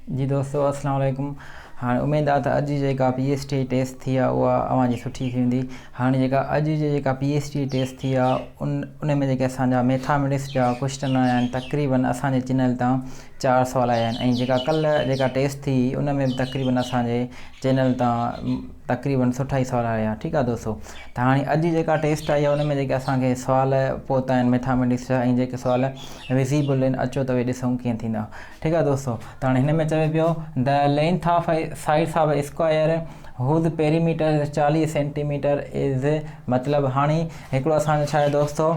जी दोस्तों अस्सलाम वालेकुम। हाँ उम्मीद आहे त अॼु जेका PhD टेस्ट थी आहे उहा अव्हांजी सुठी थींदी। हाणे जेका अॼु जेका PhD टेस्ट थी आहे उन में जेके असांजा मैथामेटिक्स जा क्वेश्चन आया आहिनि तक़रीबन असांजे चैनल तां 4 सुवाल आया आहिनि ऐं जेका कल्ह जेका टेस्ट थी उन में बि तक़रीबन असांजे चैनल तां तक़रीबन सुठा ई सुवाल आया। ठीकु आहे दोस्तों, त हाणे अॼु जेका टेस्ट आई आहे उन में जेके असांखे सुवाल पहुता आहिनि मैथामेटिक्स जा ऐं जेके सुवाल विज़िबल आहिनि अचो त उहे ॾिसूं कीअं थींदा। ठीकु आहे दोस्तों, त हाणे हिन में चवे पियो the length of sides of square हुज पेरीमीटर 40 सेंटीमीटर इज़, मतिलबु हाणे हिकिड़ो असांजो छा आहे दोस्तों,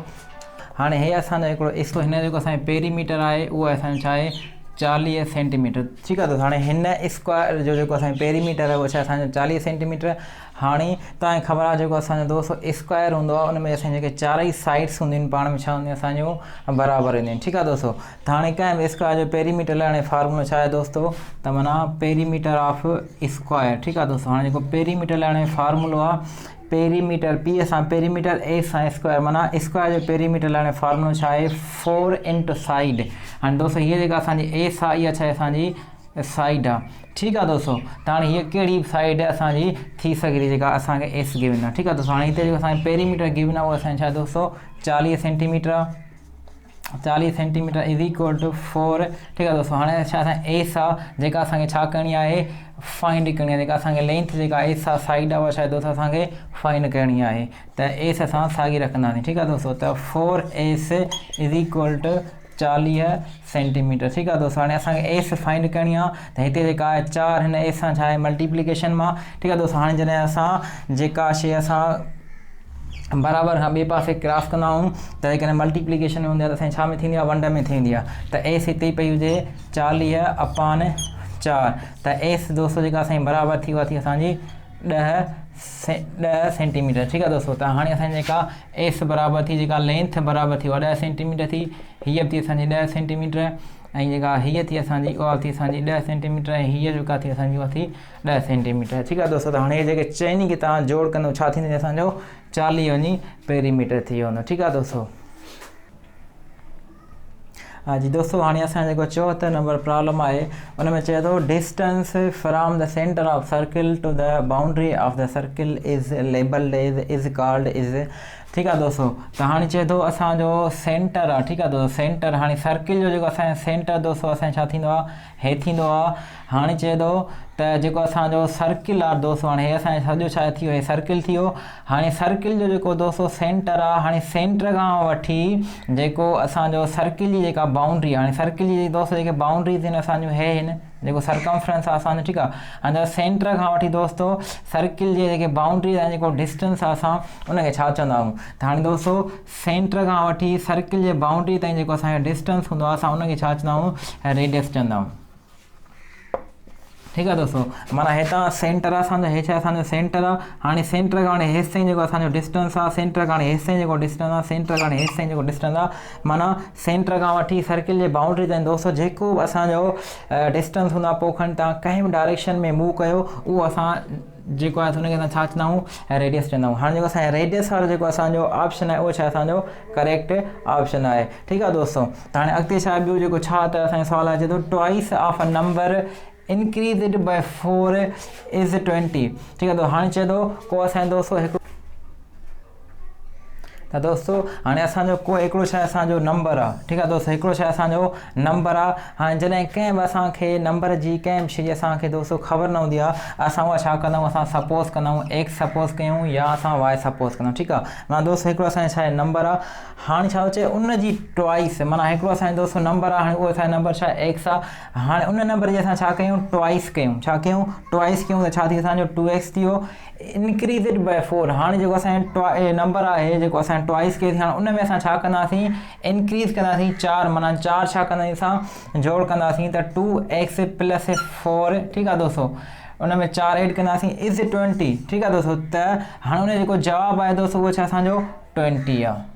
हाणे हे असांजो हिकिड़ो इसको हिन जेको असांजो पेरीमीटर आहे उहो असांजो छा आहे 40 सेंटीमीटर। ठीकु आहे, त हाणे हिन स्क्वायर जो जेको असांजो पेरीमीटर आहे उहो छा असांजो 40 सेंटीमीटर। हाणे तव्हांखे ख़बर आहे जेको असांजो दोस्तों स्क्वायर हूंदो आहे उन में असांजे जेके चारई साइड्स हूंदियूं आहिनि पाण में छा हूंदियूं आहिनि असांजो बराबरि हूंदियूं आहिनि। ठीकु आहे दोस्तों, त हाणे कंहिं बि स्क्वायर जो पेरीमीटर लाइ फार्मूलो छा आहे दोस्तों, त माना पेरीमीटर ऑफ स्क्वायर। ठीकु आहे दोस्तों, हाणे जेको पेरीमीटर लाइ फार्मूलो आहे पेरीमीटर पी असां पेरीमीटर ए सां स्क्वायर माना स्क्वायर जो पेरीमीटर लाइ फार्मूलो छा आहे 4 इंटू साइड। हाणे दोस्तों हीअ जेका असांजी ए सा इहा छा आहे असांजी साइड आहे। ठीकु आहे दोस्तों, त हाणे हीअ कहिड़ी साइड असांजी थी सघे थी जेका असांखे एस गिवन आहे। ठीकु आहे दोस्तों, हाणे हिते जेको असांखे पेरीमीटर गिवन आहे उहो असांजो छा आहे दोस्तों 40 सेंटीमीटर आहे। 40 सेंटीमीटर इज़ इक्वल टू 4। ठीकु आहे दोस्तों, हाणे छा असां एस आहे जेका असांखे छा करणी आहे फाइंड करणी आहे, जेका असांखे लेंथ जेका एस आहे साइड आहे उहा छा आहे दोस्तों असांखे फाइंड करणी आहे। त एस असां साॻी रखंदासीं। ठीकु आहे दोस्तों, त 4s is equal two 40 centimetre. ठीकु आहे दोस्तों, हाणे असांखे एस फाइंड करणी आहे त हिते जेका आहे 4 हिन एस सां छा आहे मल्टीप्लिकेशन मां। ठीकु आहे दोस्तों, हाणे जॾहिं असां जेका शइ असां बराबरि खां ॿिए पासे क्रॉस कंदा आहियूं त जेकॾहिं मल्टीप्लिकेशन में हूंदी आहे त असांजी छा में थींदी आहे वंड में थींदी आहे। त एस हिते ई पई हुजे 40/4। त एस दोस्तों जेका असांजी बराबरि थी उहा थी असांजी 10 सेंटीमीटर। ठीकु आहे दोस्तों, त हाणे असांजी जेका एस बराबरि थी जेका लेंथ बराबरि थी उहा 10 सेंटीमीटर थी, हीअ बि थी असांजी 10 सेंटीमीटर ऐं जेका हीअ थी असांजी उहा थी असांजी 10 सेंटीमीटर ऐं हीअ जेका थी असांजी उहा थी 10 सेंटीमीटर। ठीकु आहे दोस्तों, त हाणे जेके चइनी खे तव्हां जोड़ कंदो छा थींदो असांजो 40 वञी पेरीमीटर थी वेंदो। ठीकु आहे दोस्तों, हाँ जी दोस्तों, हाणे असांजो जेको 74 नंबर प्रॉब्लम आहे उन में चए थो distance from the centre of circle to the boundary of the circle is labelled is called is. ठीकु आहे दोस्तों, त हाणे चए थो असांजो सेंटर आहे। ठीकु आहे दोस्तों, सेंटर हाणे सर्किल जो जेको असांजो सेंटर दोस्तों असांजो छा थींदो आहे हे थींदो आहे। हाणे चए थो त जेको असांजो सर्किल आहे दोस्तों, हाणे हे असांजो सॼो छा थी वियो हे सर्किल थी वियो। हाणे सर्किल जो जेको दोस्तों सेंटर आहे, हाणे सेंटर खां वठी जेको असांजो सर्किल जी जेका बाउंड्री आहे, हाणे सर्किल जी दोस्तों जेके बाउंड्रीज़ आहिनि असांजूं हे आहिनि जेको सर्कमफ्रेंस आहे असांजो। ठीकु आहे, हाणे सेंटर खां वठी दोस्तों सर्किल जे जेके बाउंड्रीज़ आहिनि जेको डिस्टेंस आहे असां उनखे छा चवंदा आहियूं। त हाणे दोस्तों सेंटर खां वठी सर्किल जे बाउंड्री ताईं जेको असांजो डिस्टेंस हूंदो आहे असां उनखे छा चवंदा आहियूं रेडियस चवंदा आहियूं। ठीकु आहे दोस्तों, माना हितां सेंटर आहे असांजो हे छा असांजो सेंटर आहे। हाणे सेंटर खां हाणे हेसि ताईं जेको असांजो डिस्टेंस आहे सेंटर खां हाणे हेसि ताईं जेको डिस्टेंस आहे सेंटर खां हाणे हेसि ताईं जेको डिस्टेंस आहे माना सेंटर खां वठी सर्किल जे बाउंड्री ताईं दोस्तों जेको बि असांजो डिस्टेंस हूंदो आहे पोइ खणी तव्हां कंहिं बि डायरेक्शन में मूव कयो उहो असां जेको आहे हुनखे असां छा चवंदा आहियूं रेडियस चवंदा आहियूं। हाणे जेको असांजो रेडियस वारो जेको असांजो ऑप्शन आहे उहो छा असांजो करेक्ट ऑप्शन आहे। ठीकु आहे दोस्तों, त हाणे अॻिते छा ॿियो जेको छा त असांजो सुवालु अचे थो twice of a number increased by 4 is 20। ठीकु आहे, तो हाणे चए थो को असांजो दोस्तों हिकिड़ो त दोस्तों हाणे असांजो को हिकिड़ो छा असांजो नंबर आहे। ठीकु आहे दोस्तों, हिकिड़ो छा असांजो नंबर आहे। हाणे जॾहिं कंहिं बि असांखे नंबर जी कंहिं बि शइ जी असांखे दोस्तों ख़बर न हूंदी आहे असां उहा छा कंदा आहियूं असां सपोज़ कंदा आहियूं एक्स सपोज़ कयूं या असां वाई सपोज़ कंदा आहियूं। ठीकु आहे, माना दोस्तों हिकिड़ो असांजो छा आहे नंबर आहे। हाणे छा थो चए उन जी ट्वाइस माना हिकिड़ो असांजो दोस्तों नंबर आहे, हाणे उहो असांजो नंबर छा एक्स आहे। हाणे उन नंबर जी असां छा कयूं ट्वाइस कयूं, छा कयूं ट्वाइस कयूं त छा थी असांजो 2x थी वियो इंक्रीज़ड बाय 4। हाणे जेको असांजो नंबर आहे जेको असां ट्वाइस कई थी हाणे उन में असां छा कंदासीं इंक्रीज़ कंदासीं 4 माना 4 छा कंदासीं असां जोड़ कंदासीं त 2x + 4। ठीकु आहे दोस्तों, उन में 4 ऐड कंदासीं इज़ 20। ठीकु आहे दोस्तों, त हाणे उन जेको जवाबु आहे दोस्तों उहो छा असांजो 20 आहे।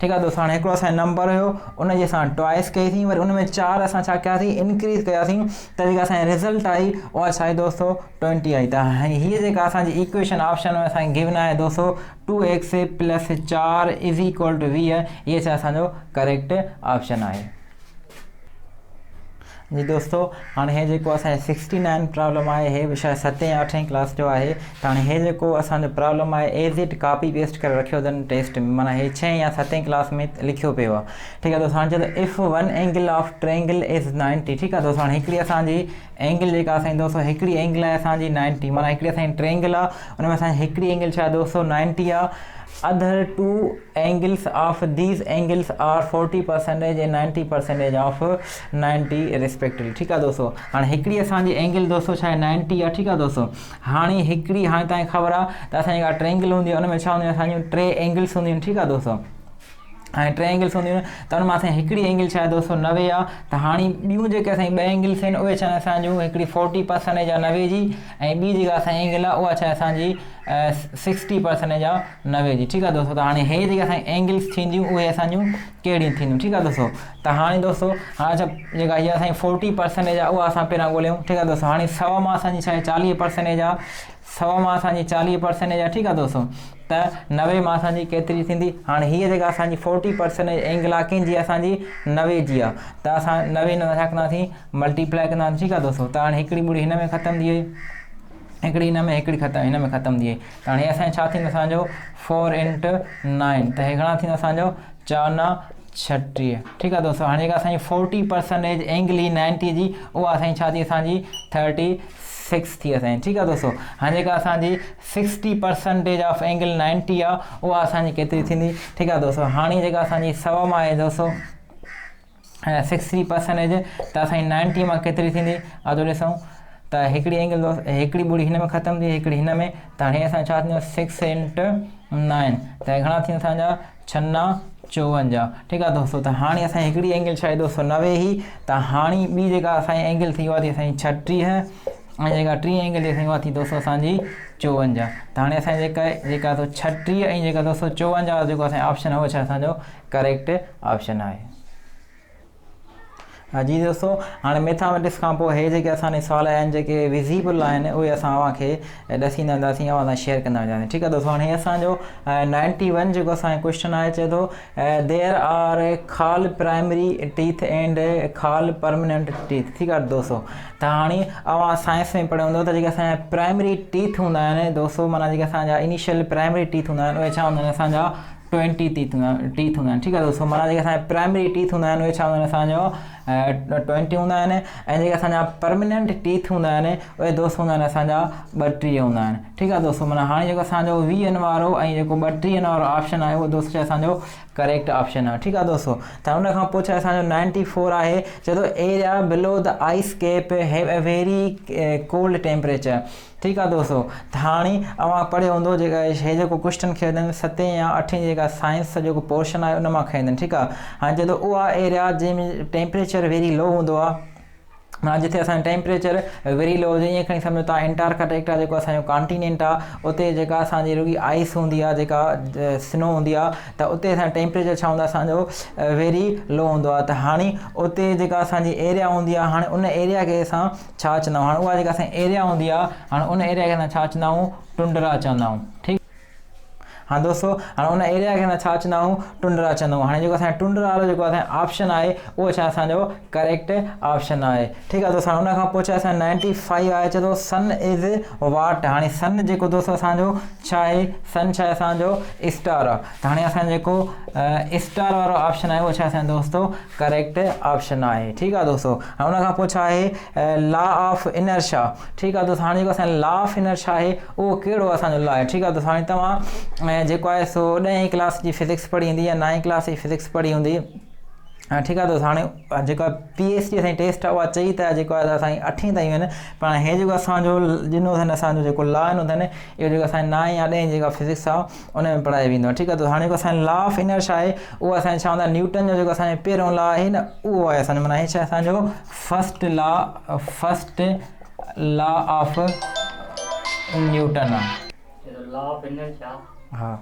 ठीकु आहे दोस्तों, हाणे हिकिड़ो असांजो नंबर हुयो उनजी असां ट्वाइस कईसीं वरी उन में 4 असां छा कयासीं इंक्रीज़ कयासीं त जेका असांजी रिज़ल्ट आई उहा छा आहे दोस्तों 20 आई। त हीअ जेका असांजी इक्वेशन ऑप्शन में असांखे गिवन आहे दोस्तों 2x + 4 इज़ इक्वल टू 20 इहे छा असांजो करेक्ट ऑप्शन आहे। जी दोस्तों, हाणे हे जेको असांजो 69 प्रॉब्लम आहे, हे बि शायदि 7 या 8 क्लास जो आहे। त हाणे हे जेको असांजो प्रॉब्लम आहे एज़ इट कॉपी पेस्ट करे रखियो अथनि टेस्ट में, माना हे 6 या 7 क्लास में लिखियो पियो आहे। ठीकु आहे दोस्तों, हाणे चए थो if one angle of triangle is 90। ठीकु आहे दोस्तों, हाणे हिकिड़ी असांजी एंगल जेका असांजी दोस्तों हिकिड़ी एंगल आहे असांजी 90, माना हिकिड़ी असांजी ट्रायंगल आहे, उन में असांजी हिकिड़ी एंगल छा आहे दोस्तों 90 आहे। other two angles of these angles are 40% and 90% of 90 respectively। ठीकु आहे दोस्तों, हाणे हिकिड़ी असांजी एंगल दोस्तों छा आहे 90 आहे। ठीकु आहे दोस्तों, हाणे हिकिड़ी हाणे तव्हांखे ख़बर आहे त असांजी जेका ट्रायंगल हूंदी आहे उन में छा हूंदियूं असांजूं 3 एंगल्स हूंदियूं आहिनि। ठीकु आहे दोस्तों, हाणे 3 एंगल्स हूंदियूं आहिनि त हुन मां असांजी हिकिड़ी एंगल छा आहे दोस्तों 90 आहे। त हाणे ॿियूं जेके असांजी 2 एंगल्स आहिनि उहे छा आहिनि असांजूं हिकिड़ी 40% आहे 90 जी, ऐं ॿी जेका असांजी एंगल आहे उहा छा आहे असांजी 60% आहे 90 जी। ठीकु आहे दोस्तों, त हाणे हे जेके असांजी एंगल्स थींदियूं उहे असांजूं कहिड़ियूं थींदियूं। ठीकु आहे दोस्तों, त हाणे दोस्तों हाणे छा जेका हीअ असांजी 40% आहे उहा असां पहिरियां ॻोल्हियूं। ठीकु आहे दोस्तों, हाणे 100 मां असांजी छा आहे 40% आहे, 100 मां असांजी 40% आहे। ठीकु आहे दोस्तों, त 90 मां असांजी केतिरी थींदी। हाणे हीअ जेका असांजी 40% एंगल आहे कंहिंजी असांजी 90 जी आहे, त असां 90 न छा कंदासीं मल्टीप्लाई कंदासीं। ठीकु आहे दोस्तों, त हाणे हिकिड़ी ॿुड़ी हिन में ख़तमु थी वई, हिकिड़ी हिन में, हिकिड़ी हिन में ख़तमु थी वई। त हाणे असांजो छा थींदो असांजो 4 × 9, त हे घणा थींदो असांजो 4 × 9 36। ठीकु आहे दोस्तों, हाणे जेका असांजी 40% एंगल ई 90 जी उहा असांजी छा थी असांजी 36 थी असांजी। ठीकु आहे दोस्तों, हाणे जेका असांजी 60% ऑफ एंगल 90 आहे उहा असांजी केतिरी थींदी। ठीकु आहे दोस्तों, हाणे जेका असांजी 100 मां आहे दोस्तों 60% त असांजी 90 मां केतिरी थींदी अचो ॾिसूं। त हिकिड़ी एंगल हिकिड़ी ॿुड़ी हिन में ख़तमु थी, हिकिड़ी हिन में, त हाणे असांजो छा थींदो 6 × 9, त घणा थींदा असांजा 6 × 54। ठीकु आहे दोस्तों, त हाणे असांजी हिकिड़ी एंगल छा आहे दोस्तों 90 ई, त हाणे ॿी जेका असांजी एंगल थी उहा थी असांजी 36 ऐं जेका टी एंगल थी उहा थी दोस्तों असांजी 54। त हाणे असांजी जेका 36 ऐं जेका दोस्तों 54 जेको असांजो ऑप्शन आहे उहो छा असांजो करेक्ट ऑप्शन आहे। जी दोस्तों, हाणे मैथमेटिक्स खां पोइ हे जेके असांजे सुवाल आहिनि जेके विज़िबल आहिनि उहे असां अव्हांखे ॾसींदा वेंदासीं, अव्हां सां शेयर कंदा वेंदासीं। ठीकु आहे दोस्तों, हाणे असांजो 91 जेको असांजो क्वेश्चन आहे, चए थो देयर आर खाल प्राइमरी टीथ एंड खाल परमानेंट टीथ। ठीकु आहे दोस्तों, त हाणे अव्हां साइंस में पढ़ियो हूंदो त जेके असांजा प्राइमरी टीथ हूंदा आहिनि दोस्तों, माना जेके असांजा इनिशियल प्राइमरी टीथ हूंदा आहिनि उहे छा हूंदा आहिनि असांजा 20 टीथ हूंदा आहिनि। ठीकु आहे दोस्तों, माना जेके असांजा प्राइमरी टीथ हूंदा आहिनि उहे छा हूंदा आहिनि असांजो 20 हूंदा आहिनि, ऐं जेके असांजा परमानेंट टीथ हूंदा आहिनि उहे दोस्त हूंदा आहिनि असांजा 32 हूंदा आहिनि। ठीकु आहे दोस्तों, माना हाणे जेको असांजो 20 वारो ऐं जेको 32 वारो ऑप्शन आहे उहो दोस्त असांजो करेक्ट ऑप्शन आहे। ठीकु आहे दोस्तों, त हुन खां पोइ छा असांजो 94 आहे, चए थो एरिया बिलो the ice cap have a very cold temperature. ठीकु आहे दोस्तों, त हाणे अव्हां पढ़ियो हूंदो जेका हे जेको क्वेश्चन खंयो अथनि 7 या 8 जेका साइंस जेको पोर्शन आहे उन मां खंयो अथनि। ठीकु आहे, हाणे चए थो उहा एरिया जंहिंमें टेम्परेचर वेरी लो हूंदो आहे, माना जिथे असांजो टेम्परेचर वेरी लो हुजे, ईअं खणी सम्झो तव्हां एंटार्कटिका जेको असांजो कॉन्टिनेंट आहे उते जेका असांजी रुॻी आइस हूंदी आहे, जेका स्नो हूंदी आहे, त उते असांजो टेम्परेचर छा हूंदो आहे असांजो वेरी लो हूंदो आहे। त हाणे उते जेका असांजी एरिया हूंदी आहे, हाणे उन एरिया खे असां छा चवंदा आहियूं, हाणे उहा जेका असांजी एरिया हूंदी आहे, हाणे उन एरिया खे असां छा चवंदा आहियूं टुंड्रा चवंदा आहियूं। ठीकु, हाँ दोस्तों, हाणे उन एरिया खे असां छा चवंदा आहियूं टुंड्रा चवंदा आहियूं। हाणे जेको असांजो टुंड्रा वारो जेको असांजो ऑप्शन आहे उहो छा असांजो करेक्ट ऑप्शन आहे। ठीकु आहे दोस्तों, हुन खां पोइ छा असांजो 95 आहे, चए थो सन इज़ वाट। हाणे सन जेको दोस्तों असांजो छा आहे, सन छा आहे असांजो स्टार आहे, त हाणे असांजो जेको स्टार वारो ऑप्शन आहे उहो छा असांजो दोस्तों करेक्ट ऑप्शन आहे। ठीकु आहे दोस्तों, हाणे हुन खां पोइ छा आहे लॉ ऑफ इनर्शिया। ठीकु आहे दोस्तों, हाणे जेको असांजो लॉ ऑफ इनर्शिया आहे उहो कहिड़ो असांजो लॉ आहे। ठीकु आहे दोस्तों, हाणे तव्हां जेको आहे सो 10वीं क्लास जी फिज़िक्स पढ़ी हूंदी या 9वीं क्लास जी फिज़िक्स पढ़ी हूंदी। ठीकु आहे दोस्तों, हाणे जेका PhD असांजी टेस्ट आहे उहा चई त जेको आहे असांजी 8वीं ताईं आहिनि, पर हाणे हे जेको असांजो ॾिनो अथनि असांजो जेको लॉ ॾिनो अथनि इहो जेको असांजी 9 या 10 जेका फिज़िक्स आहे उन में पढ़ायो वेंदो आहे। ठीकु आहे दोस्तों, हाणे जेको असांजो लॉ ऑफ इनर्शिया आहे उहो असांजो छा हूंदो आहे न्यूटन जो जेको असांजो पहिरियों लॉ आहे न उहो आहे असांजो, माना हे छा असांजो फर्स्ट लॉ ऑफ न्यूटन आहे। लॉ ऑफ इनर्शिया हा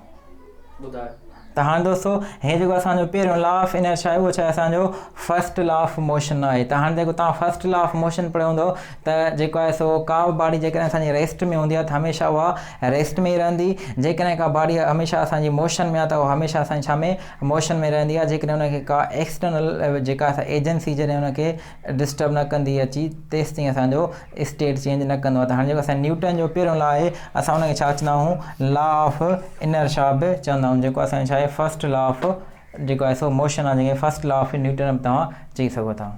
ॿुधायो। त हाणे दोस्तों हे जेको असांजो पहिरियों लॉ ऑफ इनर्शिया आहे उहो छा आहे असांजो फर्स्ट लॉ ऑफ मोशन आहे। त हाणे जेको तव्हां फर्स्ट लॉ ऑफ मोशन पढ़ियो हूंदो त जेको आहे सो का बि बॉडी जेकॾहिं असांजी रेस्ट में हूंदी आहे त हमेशह उहा रेस्ट में ई रहंदी। जेकॾहिं का बॉडी हमेशह असांजी मोशन में आहे त उहा हमेशह असांजी छा में मोशन में रहंदी आहे। जेकॾहिं उनखे का एक्सटर्नल जेका असां एजेंसी जॾहिं उनखे डिस्टर्ब न कंदी अची तेसि ताईं असांजो स्टेट चेंज न कंदो आहे। त हाणे जेको असांजो न्यूटन जो पहिरियों लॉ आहे असां उनखे छा चवंदा आहियूं लॉ ऑफ इनर्शिया बि चवंदा आहियूं। जेको असांजो छा आहे फर्स्ट लॉ ऑफ जेको आहे सो मोशन आहे जंहिंखे फर्स्ट लॉ ऑफ न्यूटन बि तव्हां चई सघो था।